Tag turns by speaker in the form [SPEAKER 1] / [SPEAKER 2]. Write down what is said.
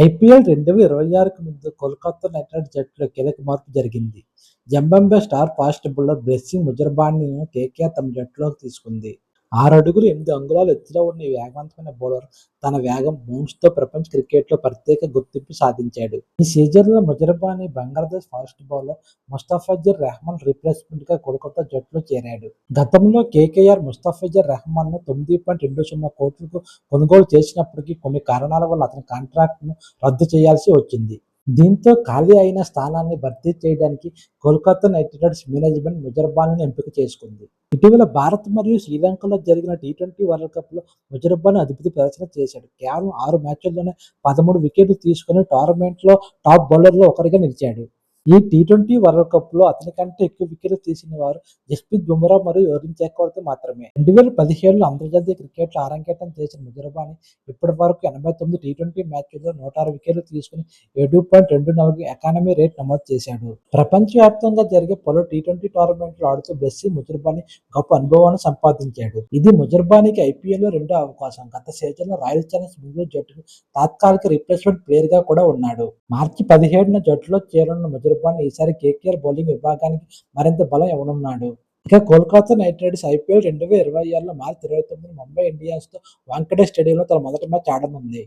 [SPEAKER 1] IPL 2026కు ముందు Kolkata night riders జట్టులో కీలక మార్పు జరిగింది. Zimbabwe star fast bowler Blessing ముజరబానీని కేకేఆర్ తమ జట్టులోకి తీసుకుంది. 6 అడుగులు 8 అంగుళాల ఎత్తులో ఉన్న ఈ వేగవంతమైన బౌలర్ తన వేగం, బౌన్స్తో ప్రపంచ క్రికెట్లో ప్రత్యేక గుర్తింపు సాధించాడు. ఈ సీజన్లో Muzarabani Bangladesh fast bowler Mustafizur Rahman రీప్లేస్మెంట్గా కోల్కతా జట్టులో చేరాడు. గతంలో కేకేఆర్ ముస్తఫిజుర్ రెహమాన్ను 9.20 కోట్లకు కొనుగోలు చేసినప్పటికీ కొన్ని కారణాల వల్ల అతని కాంట్రాక్ట్ను రద్దు చేయాల్సి వచ్చింది. దీంతో ఖాళీ అయిన స్థానాన్ని భర్తీ చేయడానికి కోల్కతా నైట్ రైడర్స్ మేనేజ్మెంట్ ముజరబానీని ఎంపిక చేసుకుంది. ఇటీవల భారత్ మరియు శ్రీలంకలో జరిగిన టీ20 వరల్డ్ కప్లో ముజరబానీ అద్భుత ప్రదర్శన చేశాడు. కేవలం 6 మ్యాచ్ల్లోనే 13 వికెట్లు తీసుకుని టోర్నమెంట్లో టాప్ బౌలర్లలో ఒకరిగా నిలిచాడు. ఈ టీ20 వరల్డ్ కప్లో అతని కంటే ఎక్కువ వికెట్లు తీసిన వారు జస్ప్రీత్ బుమ్రా మరియు వరుణ్ చక్రవర్తి మాత్రమే. 2017లో అంతర్జాతీయ క్రికెట్లో అరంగేట్రం చేసిన ముజరబానీ ఇప్పటి వరకు 89 టీ20 మ్యాచ్ల్లో 106 వికెట్లు తీసుకుని 7.24 ఎకానమీ రేట్ నమోదు చేశాడు. ప్రపంచవ్యాప్తంగా జరిగే పలు టీ20 టోర్నమెంట్లో ఆడుతూ బ్లెస్సింగ్ ముజరబానీ గొప్ప అనుభవాన్ని సంపాదించాడు. ఇది ముజరబానీకి ఐపీఎల్లో రెండో అవకాశం. గత సీజన్లో రాయల్ ఛాలెంజర్స్ బెంగళూరు జట్టుకు తాత్కాలిక రీప్లేస్మెంట్ ప్లేయర్గా కూడా ఉన్నాడు. మార్చి 17న జట్టులో చేరనున్న ముజరబానీ ఈసారి కేకేఆర్ బౌలింగ్ విభాగానికి మరింత బలం ఇవ్వనున్నాడు. ఇక కోల్కతా నైట్ రైడర్స్ ఐపీఎల్ 2026లో మార్చి 29న ముంబై ఇండియన్స్తో వాంఖేడే స్టేడియంలో తన మొదటి మ్యాచ్ ఆడనుంది.